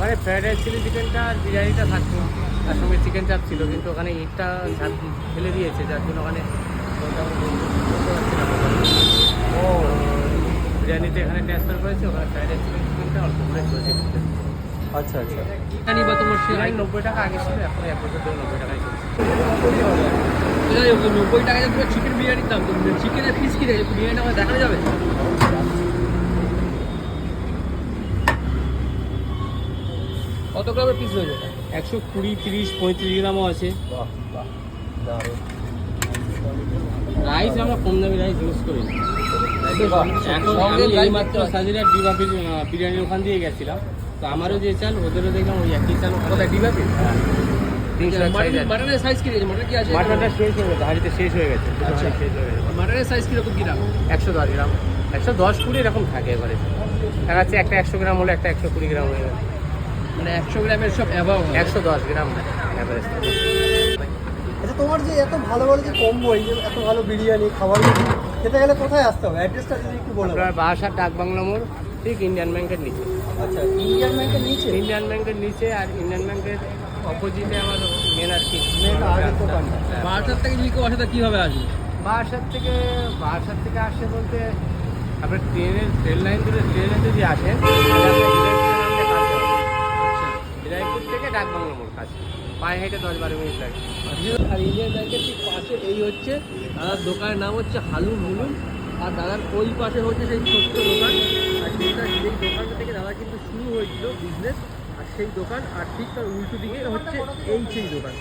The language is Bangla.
ওখানে ফ্রাইড রাইস চিলি চিকেনটা আর বিরিয়ানিটা থাকতো, তার সঙ্গে চিকেন চাপ ছিল, কিন্তু ওখানে ইটটা ফেলে দিয়েছে, যার জন্য ওখানে ও বিরিয়ানিতে এখানে ট্রান্সফার করেছে, ওখানে ফ্রাইড রাইস চিলি চিকেনটা অল্প করে চলছে। আচ্ছা আচ্ছা। জানি বা তোমার সে বিরিয়ানি 90 টাকা আগে ছিল, এখন 1 বছর ধরে 90 টাকায় চলছে। 90 টাকায় পুরো চিকেন বিরিয়ানির দাম, চিকেনের পিস কিনে বিরিয়ানিটা আমাকে দেখানো যাবে? কত গ্রামের পিস হয়ে যাবে? 120, 30, 35 গ্রামও আছে। বাহ বাহ, দারুণ। রাইস আমরা কম দামি রাইস ইউজ করি। বাহ, এখন আমি এইমাত্র সাজিরা ডিবা বিরিয়ানির ওখান দিয়ে গেছিলাম, তো আমারও যে চাল ওদেরও দেখলাম ওই একই চাল। কোথায় ডিবাতে? 300 সাইজ আছে। মাটনের সাইজ কি রয়েছে? মাটন কি আছে? মাটনটা শেষ হয়ে গেছে, হাঁড়িতে শেষ হয়ে গেছে। আচ্ছা। শেষ হয়ে গেছে। মাটনের সাইজ কিরকম কি দাম? 110 গ্রাম, 110 20 এরকম থাকে এবারে। দেখা যাচ্ছে একটা 100 গ্রাম হলে একটা 120 গ্রাম হয়ে গেছে। মানে 100 গ্রামের সব অ্যাভাব 110 গ্রাম অ্যাভারেজ। আচ্ছা, তোমার যে এত ভালো ভালো যে কম্বো, এই যে এত ভালো বিরিয়ানি খাবারগুলো খেতে গেলে কোথায় আসতে হবে? অ্যাড্রেসটা যদি একটু বলো। আপনার বাসার ডাক বাংলা মোড়, ঠিক ইন্ডিয়ান ব্যাংকের নিচে। আচ্ছা, ইন্ডিয়ান ব্যাংকের নিচে? ইন্ডিয়ান ব্যাংকের নিচে, আর ইন্ডিয়ান ব্যাংকের অপোজিটে আমার মেন আর কি আগের দোকানটা। বারোটার থেকে যদি কেউ আসে তা কীভাবে আসবে? বাসার থেকে আসে বলতে আপনার ট্রেন লাইন ধরে ট্রেনে যদি আসেন তাহলে আপনার হিরাইপুর থেকে ডাক বাংলা মোড় কাছে পায়ে হেঁটে 10-12 মিনিট লাগে। আর ইন্ডিয়ান ব্যাংকের ঠিক পাশে এই হচ্ছে দাদার দোকানের নাম হচ্ছে হালুম হুলুম, আর দাদার ওই পাশে হচ্ছে সেই ছোট্ট দোকান। আর সেইটা যেই দোকানটা থেকে দাদা কিন্তু শুরু হয়েছিল বিজনেস, আর সেই দোকান আর ঠিক তার উল্টো দিকে হচ্ছে এই সেই দোকান।